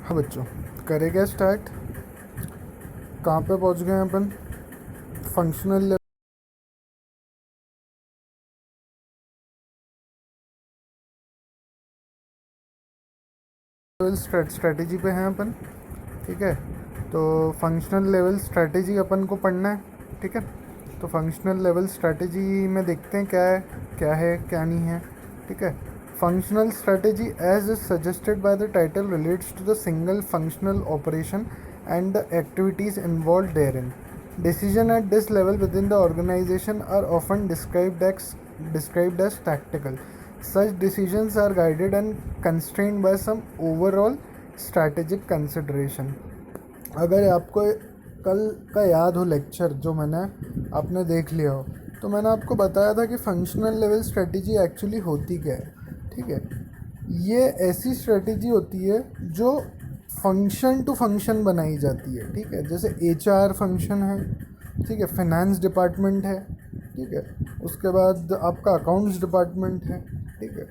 हाँ बच्चों, करें स्टार्ट। कहाँ पे पहुँच गए हैं अपन? फंक्शनल लेवल स्ट्रेटजी पे हैं अपन। ठीक है, तो फंक्शनल लेवल स्ट्रेटजी अपन को पढ़ना है। ठीक है, तो फंक्शनल लेवल स्ट्रेटजी में देखते हैं क्या है क्या नहीं है। ठीक है, functional strategy as suggested by the title relates to the single functional operation and the activities involved therein. Decisions at this level within the organization are often described as tactical. Such decisions are guided and constrained by some overall strategic consideration. अगर आपको कल का याद हो lecture जो मैंने आपने देख लिया हो, तो मैंने आपको बताया था कि फंक्शनल लेवल स्ट्रेटजी एक्चुअली होती क्या है। ठीक है, ये ऐसी स्ट्रेटजी होती है जो फंक्शन टू फंक्शन बनाई जाती है। ठीक है, जैसे एचआर फंक्शन है, ठीक है, फाइनेंस डिपार्टमेंट है, ठीक है, उसके बाद आपका अकाउंट्स डिपार्टमेंट है, ठीक है,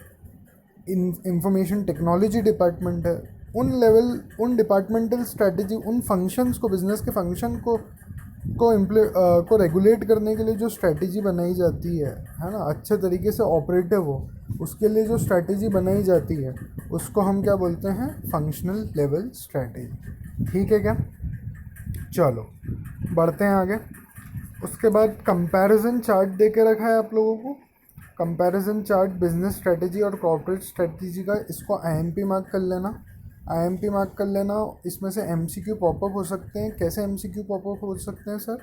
इंफॉर्मेशन टेक्नोलॉजी डिपार्टमेंट है। उन डिपार्टमेंटल स्ट्रेटजी, उन फंक्शंस को, बिजनेस के फंक्शन को रेगुलेट करने के लिए जो स्ट्रेटजी बनाई जाती है ना, अच्छे तरीके से ऑपरेटिव हो, उसके लिए जो स्ट्रेटजी बनाई जाती है उसको हम क्या बोलते हैं? Functional level strategy. ठीक है क्या? चलो बढ़ते हैं आगे। उसके बाद कंपैरिजन चार्ट दे के रखा है आप लोगों को। कंपैरिजन चार्ट बिजनेस स्ट्रेटजी और कॉर्पोरेट स्ट्रेटजी का, इसको आईएमपी मार्क कर लेना। आईएमपी मार्क कर लेना। इसमें से एमसीक्यू पॉपअप हो सकते हैं। कैसे एमसीक्यू पॉपअप हो सकते हैं सर?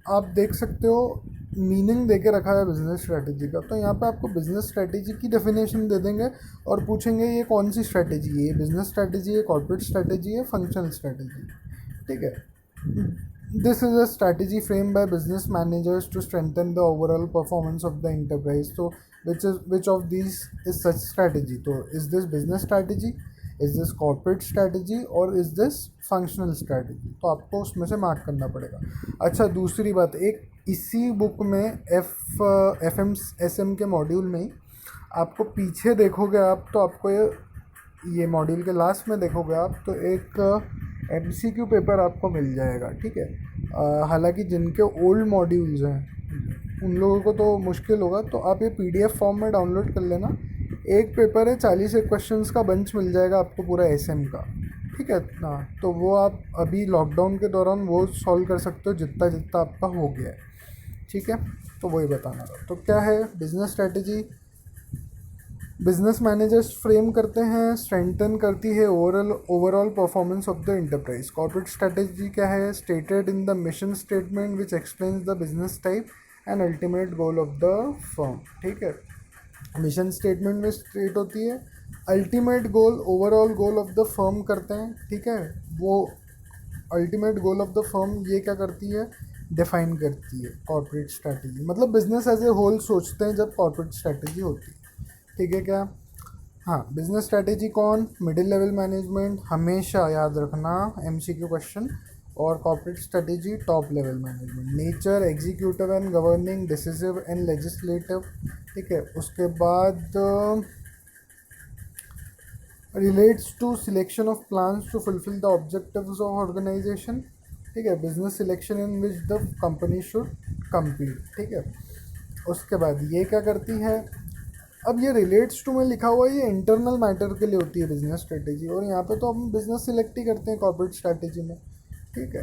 आप देख सकते हो, मीनिंग दे के रखा है बिजनेस स्ट्रेटजी का, तो यहाँ पे आपको बिजनेस स्ट्रेटजी की डेफिनेशन दे देंगे और पूछेंगे ये कौन सी स्ट्रेटजी है, ये बिजनेस स्ट्रेटजी है, कॉर्पोरेट स्ट्रेटजी है, फंक्शनल स्ट्रेटजी। ठीक है, this is a strategy frame by business managers to strengthen the overall performance of the enterprise. तो which of these is such strategy? तो is this business strategy, is this corporate strategy और is this functional strategy? तो आपको उसमें से mark करना पड़ेगा। अच्छा, दूसरी बात, एक इसी बुक में एफ एम एस एम के मॉड्यूल में ही आपको पीछे देखोगे आप, तो आपको ये मॉड्यूल के लास्ट में देखोगे आप, तो एक एमसीक्यू पेपर आपको मिल जाएगा। ठीक है, हालांकि जिनके ओल्ड मॉड्यूल्स हैं उन लोगों को तो मुश्किल होगा, तो आप ये पीडीएफ फॉर्म में डाउनलोड कर लेना। एक पेपर है, 40 एक क्वेश्चंस का बंच मिल जाएगा आपको पूरा एसएम का। ठीक है ना, तो वो आप अभी लॉकडाउन के दौरान वो सॉल्व कर सकते हो जितना जितना आपका हो गया है। ठीक है, तो वही बताना था। तो क्या है business strategy? Business managers frame करते हैं, स्ट्रेंथन करती है overall performance of the enterprise. Corporate strategy क्या है? Stated in the mission statement which explains the business type and ultimate goal of the firm. ठीक है, मिशन स्टेटमेंट में state होती है, ultimate goal, overall goal of the firm करते हैं। ठीक है, वो ultimate goal of the firm ये क्या करती है? डिफाइन करती है कॉर्पोरेट स्ट्रेटजी। मतलब बिजनेस एज ए होल सोचते हैं जब कॉर्पोरेट स्ट्रेटजी होती है। ठीक है क्या? हाँ, बिजनेस स्ट्रेटजी कौन? मिडिल लेवल मैनेजमेंट, हमेशा याद रखना एमसीक्यू क्वेश्चन। और corporate strategy top level management. Nature executive and governing, decisive and legislative. ठीक है, उसके बाद relates to selection of plans to fulfil the objectives of organisation. ठीक है, business selection in which the company should compete. ठीक है, उसके बाद ये क्या करती है? अब ये रिलेट्स टू में लिखा हुआ है, ये इंटरनल मैटर के लिए होती है बिजनेस स्ट्रेटेजी, और यहाँ पे तो हम बिजनेस सिलेक्ट ही करते हैं कॉर्पोरेट स्ट्रेटेजी में। ठीक है,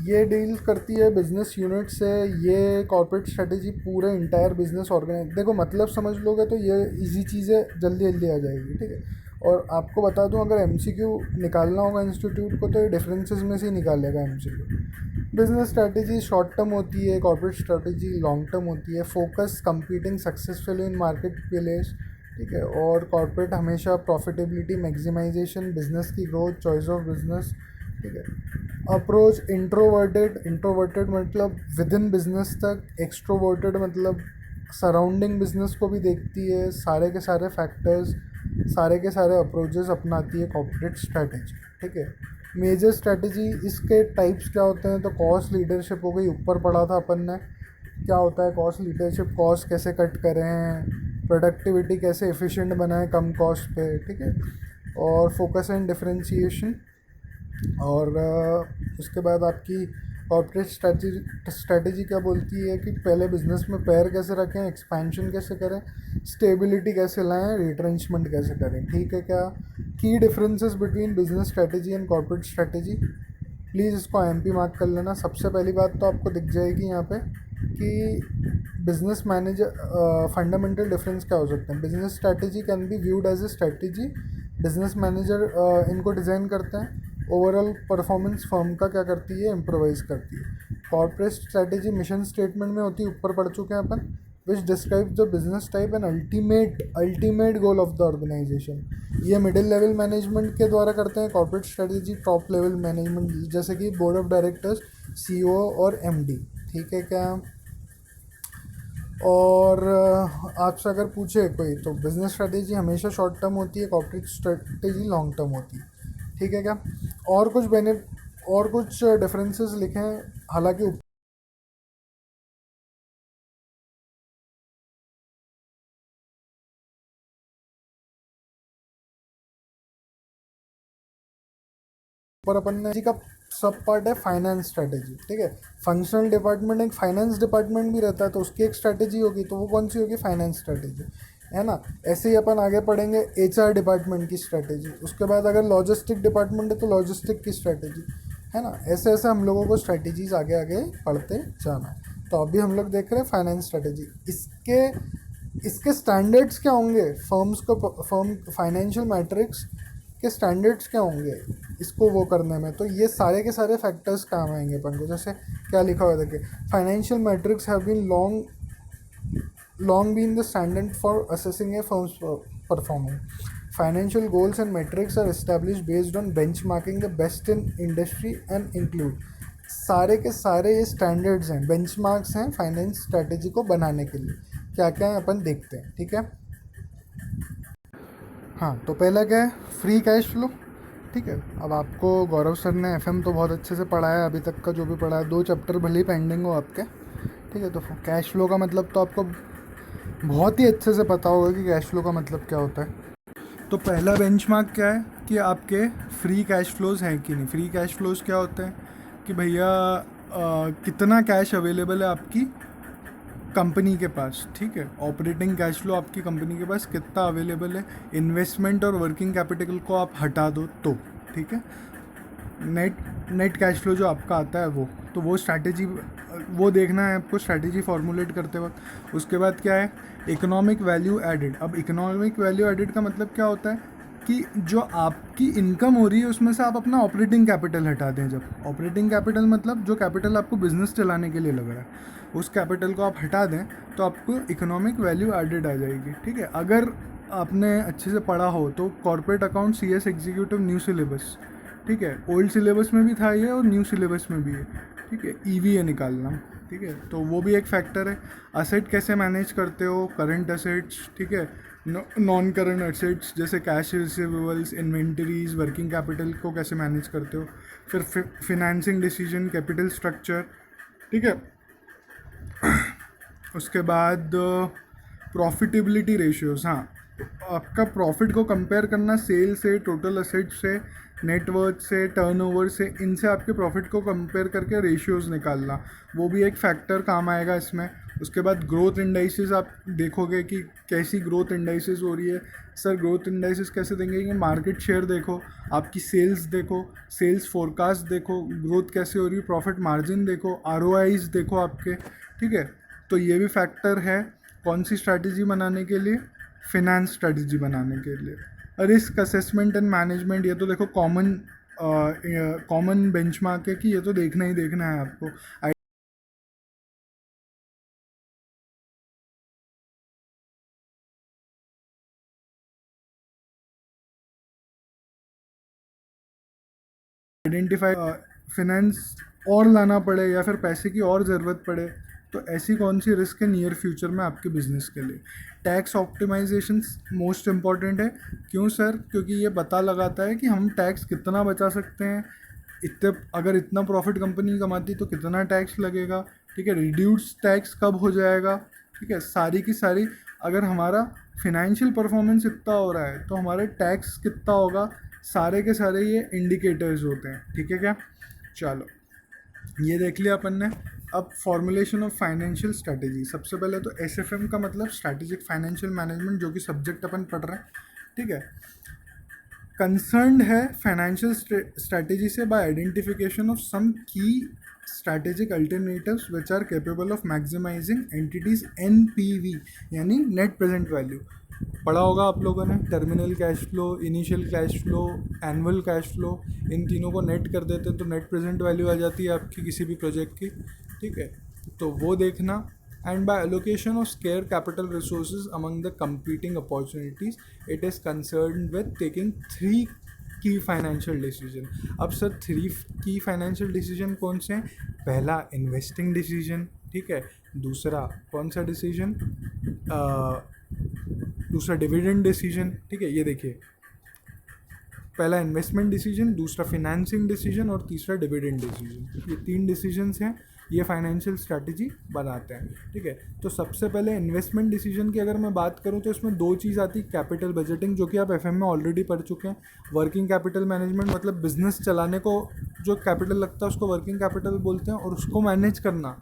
ये डील करती है बिजनेस यूनिट से। ये कॉर्पोरेट स्ट्रेटेजी पूरे इंटायर बिजनेस ऑर्गेनाइज, देखो मतलब समझ लोगे तो ये इजी चीज़ें जल्दी जल्दी आ जाएगी। ठीक है, और आपको बता दूं, अगर एमसीक्यू निकालना होगा इंस्टीट्यूट को तो ये डिफरेंसेस में से ही निकालेगा MCQ. Business strategy short term होती है, कॉर्पोरेट स्ट्रेटेजी लॉन्ग टर्म होती है। फोकस कंपीटिंग सक्सेसफुली इन मार्केट प्लेस। ठीक है, और कॉर्पोरेट हमेशा प्रॉफिटेबिलिटी मैक्सिमाइजेशन, बिजनेस की ग्रोथ, चॉइस ऑफ बिजनेस। ठीक है, अप्रोच इंट्रोवर्टेड मतलब विद इन बिजनेस तक, एक्सट्रोवर्टेड मतलब सराउंडिंग बिजनेस को भी देखती है, सारे के सारे फैक्टर्स, सारे के सारे अप्रोचेस अपनाती है कॉर्पोरेट स्ट्रेटेजी। ठीक है, मेजर स्ट्रेटेजी, इसके टाइप्स क्या होते हैं? तो कॉस्ट लीडरशिप हो गई, ऊपर पढ़ा था अपन ने। क्या होता है कॉस्ट लीडरशिप? कॉस्ट कैसे कट करें, प्रोडक्टिविटी कैसे एफिशिएंट बनाएं कम कॉस्ट पे। ठीक है, और फोकस एंड डिफरेंशिएशन। और उसके बाद आपकी कॉर्पोरेट स्ट्रैटेजी क्या बोलती है कि पहले बिजनेस में पैर कैसे रखें, एक्सपेंशन कैसे करें, स्टेबिलिटी कैसे लाएं, रिट्रेंचमेंट कैसे करें। ठीक है क्या? की differences between business strategy and corporate strategy. Please इसको एमपी मार्क कर लेना। सबसे पहली बात तो आपको दिख जाएगी यहाँ पे कि बिजनेस मैनेजर फंडामेंटल डिफरेंस क्या हो सकते हैं। Business strategy can be viewed as a strategy. Business manager इनको डिज़ाइन करते हैं। ओवरऑल परफॉर्मेंस फर्म का क्या करती है, इम्प्रोवाइज करती है। कॉर्पोरेट स्ट्रैटेजी मिशन स्टेटमेंट में होती है, ऊपर पढ़ चुके हैं अपन, which describe the business type and ultimate goal of the organisation. ये मिडिल लेवल मैनेजमेंट के द्वारा करते हैं। Corporate strategy top level management जैसे कि बोर्ड ऑफ डायरेक्टर्स, सीईओ और एमडी। ठीक है क्या? और आपसे अगर पूछे कोई तो बिजनेस स्ट्रैटेजी हमेशा शॉर्ट टर्म होती है, कॉर्पोरेट स्ट्रैटेजी लॉन्ग टर्म होती है। ठीक है क्या? और कुछ डिफरेंसेस लिखे हैं, हालांकि ऊपर अपन ने जी का सब पार्ट है फाइनेंस स्ट्रैटेजी। ठीक है? फंक्शनल डिपार्टमेंट एक फाइनेंस डिपार्टमेंट भी रहता है, तो उसकी एक स्ट्रैटेजी होगी, तो वो कौन सी होगी? फाइनेंस स्ट्रैटेजी, है ना। ऐसे ही अपन आगे पढ़ेंगे एचआर डिपार्टमेंट की स्ट्रैटेजी। उसके बाद अगर लॉजिस्टिक डिपार्टमेंट है तो लॉजिस्टिक की स्ट्रैटेजी, है ना। ऐसे ऐसे हम लोगों को स्ट्रैटेजीज आगे आगे पढ़ते जाना है। तो अभी हम लोग देख रहे हैं फाइनेंस स्ट्रैटेजी। इसके इसके स्टैंडर्ड्स क्या होंगे, फर्म फाइनेंशियल मैट्रिक्स के स्टैंडर्ड्स क्या होंगे इसको वो करने में, तो ये सारे के सारे फैक्टर्स काम आएंगे अपन को। जैसे क्या लिखा हुआ है देखिए, financial metrics have been long been the standard for assessing a firm's performance. Financial goals and metrics are established based on benchmarking the best in industry and include. सारे के सारे ये स्टैंडर्ड्स हैं, बेंचमार्क्स हैं फाइनेंस स्ट्रैटेजी को बनाने के लिए। क्या क्या है अपन देखते हैं। ठीक है? हाँ, तो पहला क्या है? Free cash flow. ठीक है? अब आपको गौरव सर ने एफएम तो बहुत अच्छे से पढ़ाया, अभी तक का जो भी पढ़ा है, 2 चैप्टर भले ही पेंडिंग हो आपके। ठीक है? तो कैश फ्लो का मतलब तो आपको बहुत ही अच्छे से पता होगा कि कैश फ्लो का मतलब क्या होता है। तो पहला बेंचमार्क क्या है कि आपके फ्री कैश फ्लोज हैं कि नहीं। फ्री कैश फ्लोज क्या होते हैं कि भैया कितना कैश अवेलेबल है आपकी कंपनी के पास। ठीक है? ऑपरेटिंग कैश फ्लो आपकी कंपनी के पास कितना अवेलेबल है, इन्वेस्टमेंट और वर्किंग कैपिटल को आप हटा दो तो। ठीक है? नेट कैश फ्लो जो आपका आता है वो स्ट्रैटेजी वो देखना है आपको स्ट्रैटेजी फॉर्मुलेट करते वक्त। उसके बाद क्या है? Economic value added. अब इकोनॉमिक वैल्यू एडेड का मतलब क्या होता है कि जो आपकी इनकम हो रही है उसमें से आप अपना ऑपरेटिंग कैपिटल हटा दें। जब ऑपरेटिंग कैपिटल मतलब जो कैपिटल आपको बिजनेस चलाने के लिए लग रहा है, उस कैपिटल को आप हटा दें तो आपको इकोनॉमिक वैल्यू एडेड आ जाएगी। ठीक है? अगर आपने अच्छे से पढ़ा हो तो corporate account CS executive new syllabus, ठीक है, ओल्ड सिलेबस में भी था ये और न्यू सिलेबस में भी है। ठीक है? EVA निकालना। ठीक है? तो वो भी एक फैक्टर है। असेट कैसे मैनेज करते हो, करंट असेट्स, ठीक है, नॉन करंट असेट्स जैसे cash receivables, inventories, working capital को कैसे मैनेज करते हो। फिर फिनेंसिंग डिसीजन, कैपिटल स्ट्रक्चर। ठीक है? उसके बाद प्रॉफिटेबिलिटी रेशियोज़। हाँ, आपका प्रॉफिट को कंपेयर करना सेल से, टोटल असेट से, नेटवर्थ से, टर्नओवर से, इनसे आपके प्रॉफिट को कंपेयर करके रेशियोज़ निकालना, वो भी एक फैक्टर काम आएगा इसमें। उसके बाद ग्रोथ इंडाइसिस आप देखोगे कि कैसी ग्रोथ इंडाइसिस हो रही है। सर ग्रोथ इंडाइसिस कैसे देंगे कि मार्केट शेयर देखो, आपकी सेल्स देखो, सेल्स फोरकास्ट देखो, ग्रोथ कैसे हो रही है, प्रॉफिट मार्जिन देखो, ROIs देखो आपके। ठीक है? तो ये भी फैक्टर है कौन सी स्ट्रैटेजी बनाने के लिए, फिनेंस स्ट्रैटेजी बनाने के लिए। रिस्क असेसमेंट एंड मैनेजमेंट, ये तो देखो कॉमन बेंचमार्क है कि ये तो देखना ही देखना है आपको। आइडेंटिफाई फिनेंस और लाना पड़े या फिर पैसे की और ज़रूरत पड़े तो ऐसी कौन सी रिस्क है नियर फ्यूचर में आपके बिजनेस के लिए। टैक्स ऑप्टिमाइजेशन मोस्ट इम्पॉर्टेंट है। क्यों सर? क्योंकि ये पता लगाता है कि हम टैक्स कितना बचा सकते हैं, अगर इतना प्रॉफिट कंपनी कमाती तो कितना टैक्स लगेगा। ठीक है? रिड्यूस टैक्स कब हो जाएगा। ठीक है? सारी की सारी अगर हमारा फिनेंशियल परफॉर्मेंस इतना हो रहा है तो हमारे टैक्स कितना होगा, सारे के सारे ये इंडिकेटर्स होते हैं, ठीक है क्या। चलो ये देख लिया अपन ने। अब फॉर्मुलेशन ऑफ फाइनेंशियल स्ट्रैटेजी, सबसे पहले तो एसएफएम का मतलब स्ट्रैटेजिक फाइनेंशियल मैनेजमेंट, जो कि सब्जेक्ट अपन पढ़ रहे हैं, ठीक है। कंसर्न्ड है फाइनेंशियल स्ट्रैटेजी से by identification of some key strategic alternatives which are capable of maximising entities NPV, यानी नेट प्रेजेंट वैल्यू। पढ़ा होगा आप लोगों ने, terminal cash flow, initial cash flow, annual cash flow, इन तीनों को नेट कर देते हैं तो नेट प्रेजेंट वैल्यू आ जाती है आपकी किसी भी प्रोजेक्ट की, ठीक है। तो वो देखना। and by allocation of scarce capital resources among the competing opportunities, it is concerned with taking three की फाइनेंशियल डिसीजन। अब सर 3 की फाइनेंशियल डिसीजन कौन से हैं? पहला इन्वेस्टिंग डिसीजन, ठीक है। दूसरा कौन सा डिसीजन? दूसरा डिविडेंड डिसीजन, ठीक है। ये देखिए, पहला इन्वेस्टमेंट डिसीजन, दूसरा फिनेंसिंग डिसीजन और तीसरा डिविडेंड डिसीजन। ये 3 डिसीजंस हैं, ये फाइनेंशियल स्ट्रैटेजी बनाते हैं, ठीक है। तो सबसे पहले इन्वेस्टमेंट डिसीजन की अगर मैं बात करूं तो इसमें 2 चीज़ आती है, कैपिटल बजटिंग, जो कि आप एफएम में ऑलरेडी पढ़ चुके हैं। वर्किंग कैपिटल मैनेजमेंट मतलब बिजनेस चलाने को जो कैपिटल लगता है उसको वर्किंग कैपिटल बोलते हैं, और उसको मैनेज करना,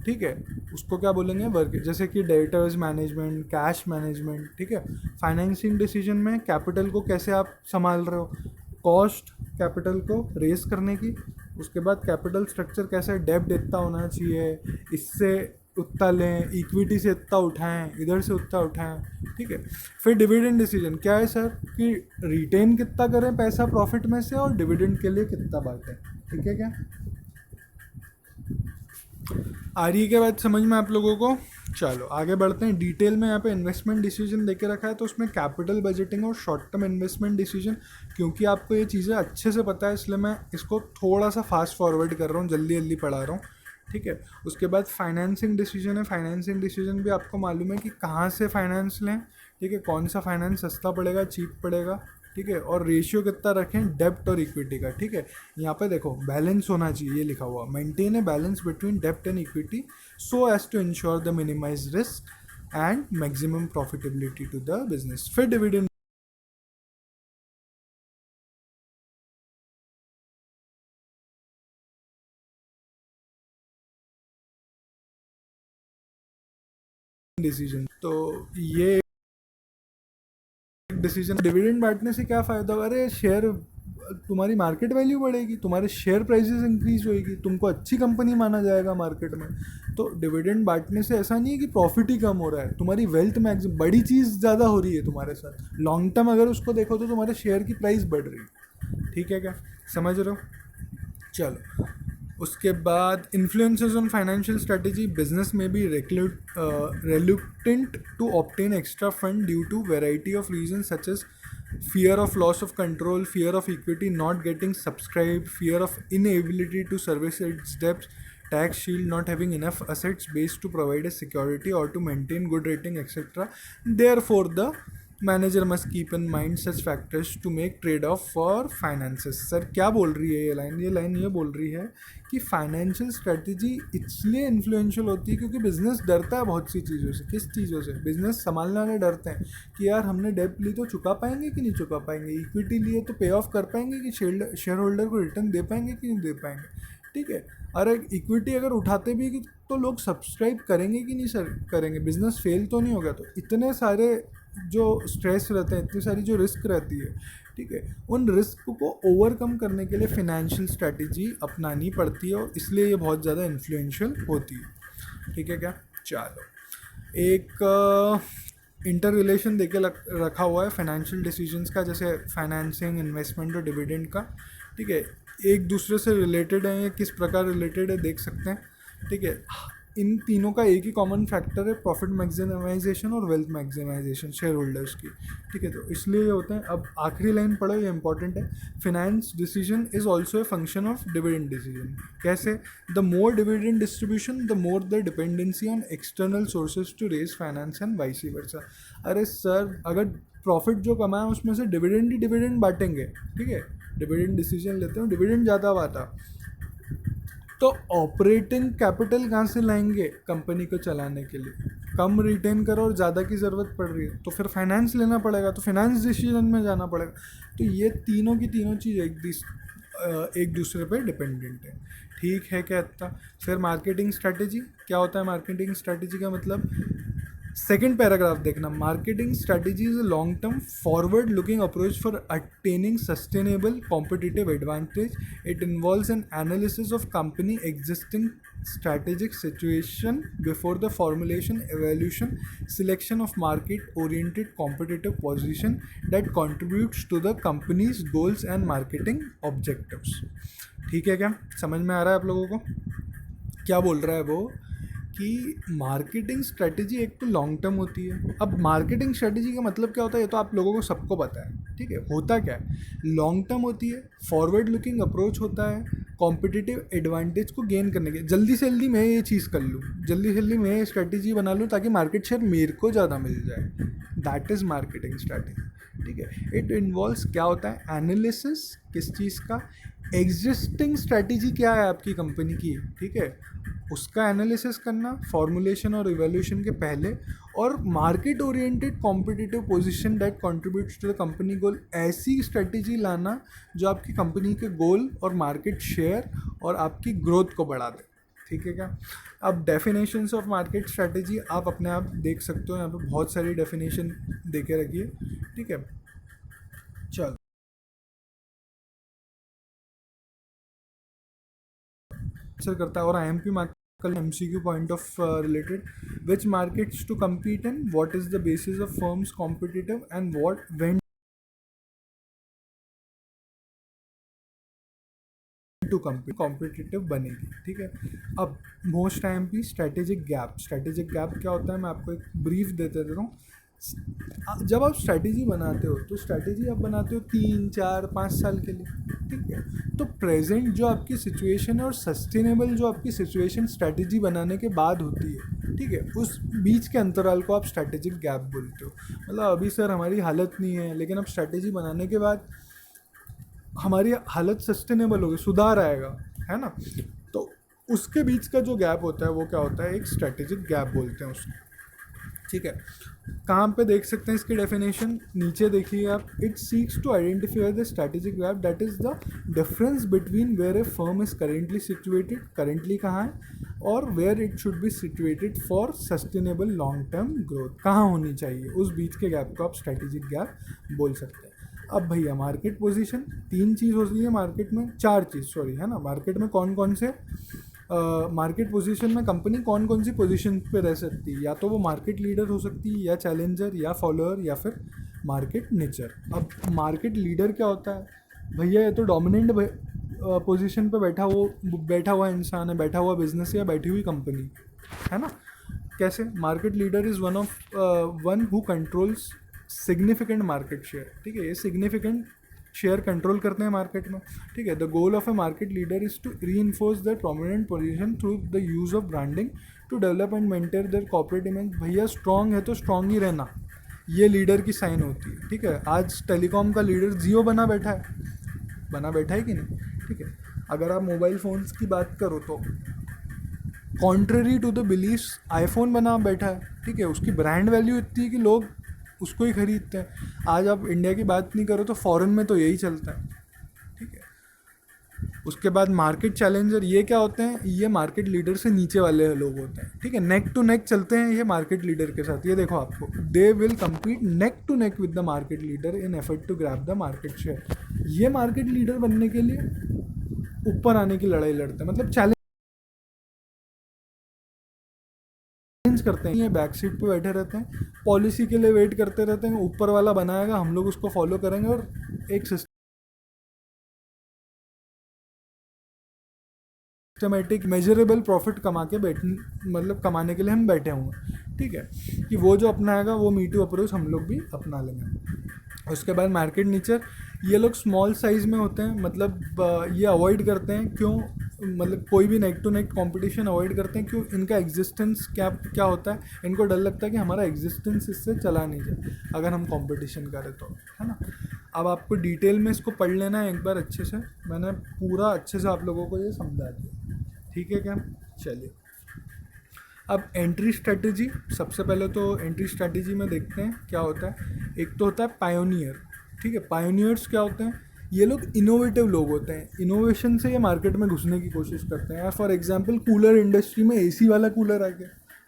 ठीक है, उसको क्या बोलेंगे? वर्क। जैसे कि डेटर्स मैनेजमेंट, कैश मैनेजमेंट, ठीक है। फाइनेंसिंग डिसीजन में कैपिटल को कैसे आप संभाल रहे हो, कॉस्ट कैपिटल को रेस करने की, उसके बाद कैपिटल स्ट्रक्चर कैसे, डेब्ट इतना होना चाहिए, इससे उतना लें, इक्विटी से इतना उठाएं, इधर से उतना उठाएं, ठीक है। फिर डिविडेंड डिसीजन क्या है सर, कि रिटेन कितना करें पैसा प्रॉफिट में से और डिविडेंड के लिए कितना बांटें, ठीक है क्या। आ रही है क्या बात समझ में आप लोगों को? चलो आगे बढ़ते हैं डिटेल में। यहाँ पे इन्वेस्टमेंट डिसीजन देके रखा है, तो उसमें कैपिटल बजटिंग और शॉर्ट टर्म इन्वेस्टमेंट डिसीजन, क्योंकि आपको ये चीज़ें अच्छे से पता है इसलिए मैं इसको थोड़ा सा फास्ट फॉरवर्ड कर रहा हूँ, जल्दी जल्दी पढ़ा रहा हूँ, ठीक है। उसके बाद फाइनेंसिंग डिसीजन है। फाइनेंसिंग डिसीजन भी आपको मालूम है कि कहाँ से फाइनेंस लें, ठीक है, कौन सा फाइनेंस सस्ता पड़ेगा, चीप पड़ेगा, ठीक है, और रेशियो कितना रखें डेब्ट और इक्विटी का, ठीक है। यहाँ पे देखो बैलेंस होना चाहिए, ये लिखा हुआ, मेंटेन ए बैलेंस बिटवीन डेब्ट and equity so as to ensure the minimise risk and maximum profitability to the business. फिर डिविडेंड डिसीजन, तो ये डिसीजन। डिविडेंड बांटने से क्या फ़ायदा? अरे शेयर, तुम्हारी मार्केट वैल्यू बढ़ेगी, तुम्हारे शेयर प्राइसेस इंक्रीज होएगी, तुमको अच्छी कंपनी माना जाएगा मार्केट में। तो डिविडेंड बांटने से ऐसा नहीं है कि प्रॉफिट ही कम हो रहा है, तुम्हारी वेल्थ मैक्सिमम, बड़ी चीज़ ज़्यादा हो रही है तुम्हारे साथ। लॉन्ग टर्म अगर उसको देखो तो तुम्हारे शेयर की प्राइस बढ़ रही है, ठीक है क्या, समझ रहे हो। चलो उसके बाद influences on financial strategy. Business में भी reluctant to obtain extra fund due to variety of reasons such as fear of loss of control, fear of equity not getting subscribed, fear of inability to service its debts, tax shield, not having enough assets base to provide a security or to maintain good rating, etc. Therefore the manager must keep in mind such factors to make trade off for finances. Sir क्या बोल रही है ये line? ये line ये बोल रही है कि फाइनेंशियल स्ट्रेटजी इसलिए इन्फ्लुएंशियल होती है क्योंकि बिजनेस डरता है बहुत सी चीज़ों से। किस चीज़ों से? बिजनेस संभालने वाले डरते हैं कि यार हमने डेब्ट ली तो चुका पाएंगे कि नहीं चुका पाएंगे, इक्विटी लिए तो पे ऑफ कर पाएंगे कि शेयर होल्डर को रिटर्न दे पाएंगे कि नहीं दे पाएंगे, ठीक है। और इक्विटी अगर उठाते भी तो लोग सब्सक्राइब करेंगे कि नहीं सर करेंगे, बिजनेस फेल तो नहीं होगा। तो इतने सारे जो स्ट्रेस रहते हैं, इतनी सारी जो रिस्क रहती है, ठीक है, उन रिस्क को ओवरकम करने के लिए फिनेंशियल स्ट्रैटेजी अपनानी पड़ती है और इसलिए ये बहुत ज़्यादा इन्फ्लुएंशियल होती है, ठीक है क्या। चलो एक इंटर रिलेशन देके रखा हुआ है फाइनेंशियल डिसीजंस का, जैसे फाइनेंसिंग, इन्वेस्टमेंट और डिविडेंड का, ठीक है, एक दूसरे से रिलेटेड है, ये किस प्रकार रिलेटेड है देख सकते हैं, ठीक है। इन तीनों का एक ही कॉमन फैक्टर है, प्रॉफिट मैक्सिमाइजेशन और वेल्थ मैक्सिमाइजेशन शेयर होल्डर्स की, ठीक है। तो इसलिए ये होते हैं। अब आखिरी लाइन पढ़ो, ये इंपॉर्टेंट है। Finance decision is also a function of dividend decision. कैसे? The more dividend distribution the more the dependency on external sources to raise finance and vice versa. अरे सर अगर प्रॉफिट जो कमाया उसमें से डिविडेंड ही डिविडेंड बांटेंगे, ठीक है, डिविडेंड डिसीजन लेते हो, डिविडेंड ज़्यादा आता तो ऑपरेटिंग कैपिटल कहाँ से लाएंगे कंपनी को चलाने के लिए? कम रिटेन करो और ज़्यादा की ज़रूरत पड़ रही है तो फिर फाइनेंस लेना पड़ेगा, तो फाइनेंस डिसीजन में जाना पड़ेगा। तो ये तीनों की तीनों चीज़ एक दूसरे पे डिपेंडेंट है। ठीक है क्या इतना? फिर मार्केटिंग स्ट्रैटेजी क्या होता है? मार्केटिंग स्ट्रैटेजी का मतलब सेकेंड पैराग्राफ देखना, marketing strategy is a long term forward looking approach for attaining sustainable competitive advantage. It involves N analysis of company existing strategic situation before the formulation, evaluation, selection of market oriented competitive position that contributes to the company's goals and marketing objectives। ठीक है क्या? समझ में आ रहा है आप लोगों को क्या बोल रहा है वो? कि मार्केटिंग स्ट्रेटजी एक तो लॉन्ग टर्म होती है। अब मार्केटिंग स्ट्रेटजी का मतलब क्या होता है ये तो आप लोगों को सबको पता है, ठीक है। होता क्या है? लॉन्ग टर्म होती है, फॉरवर्ड लुकिंग अप्रोच होता है, कॉम्पिटिटिव एडवांटेज को गेन करने के, जल्दी से जल्दी मैं ये चीज़ कर लूँ, जल्दी से जल्दी मैं ये स्ट्रेटजी बना लूँ ताकि मार्केट शेयर मेरे को ज़्यादा मिल जाए। दैट इज़ मार्केटिंग स्ट्रेटजी, ठीक है। इट इन्वॉल्व्स क्या होता है? एनालिसिस किस चीज़ का? एग्जिस्टिंग स्ट्रेटजी क्या है आपकी कंपनी की, ठीक है, उसका एनालिसिस करना फॉर्मुलेशन और इवैल्यूएशन के पहले, और market oriented competitive position that contributes to the company goal. ऐसी स्ट्रेटजी लाना जो आपकी कंपनी के गोल और मार्केट शेयर और आपकी ग्रोथ को बढ़ा दे, ठीक है क्या। अब डेफिनेशंस ऑफ मार्केट स्ट्रेटजी आप अपने आप देख सकते हो, यहाँ पे बहुत सारी डेफिनेशन दे के रखी है, ठीक है। चल आंसर करता है, और IMP mark MCQ point of related, which markets to compete in, what is the basis of firms competitive and what when to competitive बनेगी, ठीक है। अब most IMP strategic gap. Strategic gap क्या होता है मैं आपको एक ब्रीफ देते रहता हूँ। जब आप स्ट्रैटेजी बनाते हो तो स्ट्रैटेजी आप बनाते हो 3 4 5 साल के लिए, ठीक है। तो प्रेजेंट जो आपकी सिचुएशन है और सस्टेनेबल जो आपकी सिचुएशन स्ट्रैटेजी बनाने के बाद होती है, ठीक है, उस बीच के अंतराल को आप स्ट्रैटेजिक गैप बोलते हो। मतलब अभी सर हमारी हालत नहीं है, लेकिन अब स्ट्रैटेजी बनाने के बाद हमारी हालत सस्टेनेबल होगी, सुधार आएगा, है ना। तो उसके बीच का जो गैप होता है वो क्या होता है? एक स्ट्रैटेजिक गैप बोलते हैं उसको, ठीक है। कहाँ पे देख सकते हैं इसकी डेफिनेशन? नीचे देखिए आप। It seeks to identify the strategic gap that is the difference between where a firm is currently situated, currently कहाँ है, और where it should be situated for sustainable long term growth, कहाँ होनी चाहिए, उस बीच के गैप को आप स्ट्रैटेजिक गैप बोल सकते हैं। अब भैया मार्केट पोजीशन, 3 चीज़ होती है मार्केट में, 4 चीज़ सॉरी, है ना। मार्केट में कौन कौन से मार्केट पोजीशन में कंपनी कौन कौन सी पोजीशन पे रह सकती है? या तो वो मार्केट लीडर हो सकती है, या चैलेंजर, या फॉलोअर, या फिर मार्केट नेचर। अब मार्केट लीडर क्या होता है भैया? ये तो डोमिनेंट पोजीशन पे बैठा हुआ इंसान है, बैठा हुआ बिजनेस या बैठी हुई कंपनी, है ना। कैसे? Market leader is one who controls significant market share, ठीक है। ये सिग्निफिकेंट शेयर कंट्रोल करते हैं मार्केट में, ठीक है। The goal of a market leader is to reinforce the prominent position through the use of branding to develop and maintain their corporate image. भैया strong है तो स्ट्रांग ही रहना, ये लीडर की साइन होती है, ठीक है। आज टेलीकॉम का लीडर जियो बना बैठा है कि नहीं, ठीक है। अगर आप मोबाइल फ़ोन्स की बात करो तो contrary to the believes iPhone बना बैठा है, ठीक है। उसकी ब्रांड वैल्यू इतनी है कि लोग उसको ही खरीदते हैं। आज आप इंडिया की बात नहीं करो तो फॉरेन में तो यही चलता है, ठीक है। उसके बाद मार्केट चैलेंजर, ये क्या होते हैं? ये मार्केट लीडर से नीचे वाले लोग होते हैं, ठीक है। नेक टू नेक चलते हैं ये मार्केट लीडर के साथ। ये देखो आपको, they will compete neck to neck with the market leader in effort to grab the market share. ये मार्केट लीडर बनने के लिए ऊपर आने की लड़ाई लड़ते हैं, मतलब चैलेंज करते हैं। ये बैक सीट पे बैठे रहते हैं, पॉलिसी के लिए वेट करते रहते हैं, ऊपर वाला बनाएगा, हम लोग उसको फॉलो करेंगे और एक सिस्टमेटिक मेजरेबल प्रॉफिट कमा के मतलब कमाने के लिए हम बैठे हुए, ठीक है। कि वो जो अपनाएगा वो मीटू अप्रोच हम लोग भी अपना लेंगे। उसके बाद मार्केट नेचर, ये लोग स्मॉल साइज़ में होते हैं, मतलब ये अवॉइड करते हैं, क्यों? मतलब कोई भी neck to neck competition avoid करते हैं, क्यों? इनका एग्जिस्टेंस क्या होता है? इनको डर लगता है कि हमारा एग्जिस्टेंस इससे चला नहीं जाए अगर हम कंपटीशन करें तो, है ना। अब आपको डिटेल में इसको पढ़ लेना है एक बार अच्छे से, मैंने पूरा अच्छे से आप लोगों को ये समझा दिया, ठीक है क्या। चलिए अब एंट्री स्ट्रेटजी, सबसे पहले तो एंट्री स्ट्रेटजी में देखते हैं क्या होता है। एक तो होता है पायोनियर, ठीक है। पायोनियर्स क्या होते हैं? ये लोग इनोवेटिव लोग होते हैं, इनोवेशन से ये मार्केट में घुसने की कोशिश करते हैं। फॉर एग्जांपल कूलर इंडस्ट्री में एसी वाला कूलर आ गया,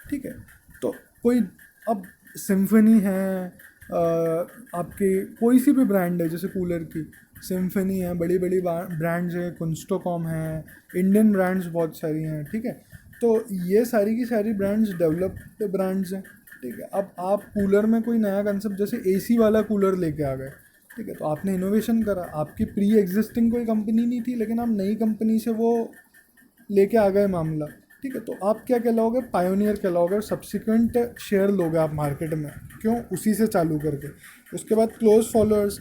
ठीक है। तो कोई अब सिम्फनी है, आपके कोई सी भी ब्रांड है जैसे कूलर की, सिम्फनी है, बड़ी बड़ी ब्रांड्स है, कुंस्टोकॉम है, इंडियन ब्रांड्स बहुत सारी हैं, ठीक है। तो ये सारी की सारी ब्रांड्स डेवलप्ड ब्रांड्स हैं, ठीक है। अब आप कूलर में कोई नया कंसेप्ट जैसे एसी वाला कूलर लेके आ गए, ठीक है, तो आपने इनोवेशन करा, आपकी प्री एग्जिस्टिंग कोई कंपनी नहीं थी लेकिन आप नई कंपनी से वो लेके आ गए मामला, ठीक है। तो आप क्या कहलाओगे? पायोनियर कहलाओगे और सब्सिक्वेंट शेयर लोगे आप मार्केट में, क्यों? उसी से चालू करके। उसके बाद क्लोज फॉलोअर्स,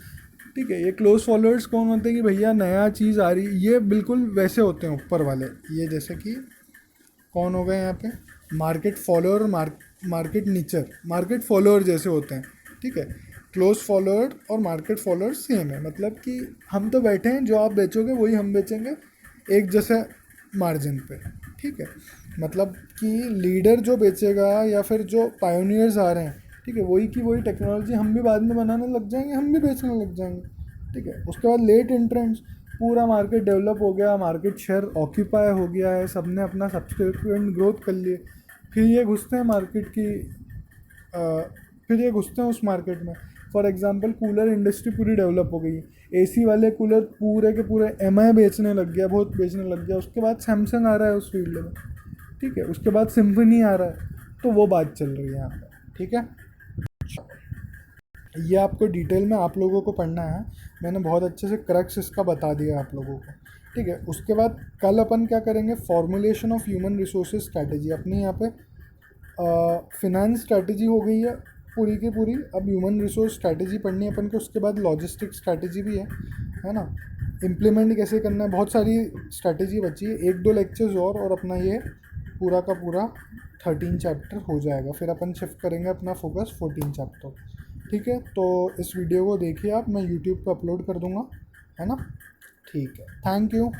ठीक है। ये क्लोज फॉलोअर्स कौन होते हैं कि भैया नया चीज़ आ रही, ये बिल्कुल वैसे होते हैं ऊपर वाले, ये जैसे कि कौन हो गए यहाँ पे market follower, market nicher, market follower जैसे होते हैं, ठीक है। क्लोज फॉलोअर और मार्केट फॉलोअर सेम है, मतलब कि हम तो बैठे हैं, जो आप बेचोगे वही हम बेचेंगे एक जैसे मार्जिन पे, ठीक है। मतलब कि लीडर जो बेचेगा या फिर जो पायोनियर्स आ रहे हैं, ठीक है, वही की वही टेक्नोलॉजी हम भी बाद में बनाने लग जाएंगे, हम भी बेचने लग जाएंगे, ठीक है। उसके बाद लेट एंट्रेंट्स, पूरा मार्केट डेवलप हो गया, मार्केट शेयर ऑक्यूपाई हो गया है, सबने अपना सब्सिक्वेंट ग्रोथ कर लिए, फिर ये घुसते हैं मार्केट की, फिर ये घुसते हैं उस मार्केट में। फॉर एग्जांपल कूलर इंडस्ट्री पूरी डेवलप हो गई है, एसी वाले कूलर पूरे के पूरे एमआई बेचने लग गया, बहुत बेचने लग गया। उसके बाद सैमसंग आ रहा है उस फील्ड में, ठीक है। उसके बाद सिम्फनी आ रहा है, तो वो बात चल रही है यहाँ पर, ठीक है। ये आपको डिटेल में आप लोगों को पढ़ना है, मैंने बहुत अच्छे से क्रक्स इसका बता दिया आप लोगों को, ठीक है। उसके बाद कल अपन क्या करेंगे? Formulation of human resources strategy. अपनी यहाँ पे फिनेंस स्ट्रैटेजी हो गई है पूरी की पूरी, अब ह्यूमन रिसोर्स स्ट्रैटेजी पढ़नी है अपन को। उसके बाद लॉजिस्टिक स्ट्रैटेजी भी है ना, इम्प्लीमेंट कैसे करना है, बहुत सारी स्ट्रैटेजी बची है। 1-2 लेक्चर्स और अपना ये पूरा का पूरा 13 चैप्टर हो जाएगा। फिर अपन शिफ्ट करेंगे अपना फोकस 14 चैप्टर, ठीक है। तो इस वीडियो को देखिए आप, मैं यूट्यूब पर अपलोड कर दूँगा, है ना। ठीक है, थैंक यू।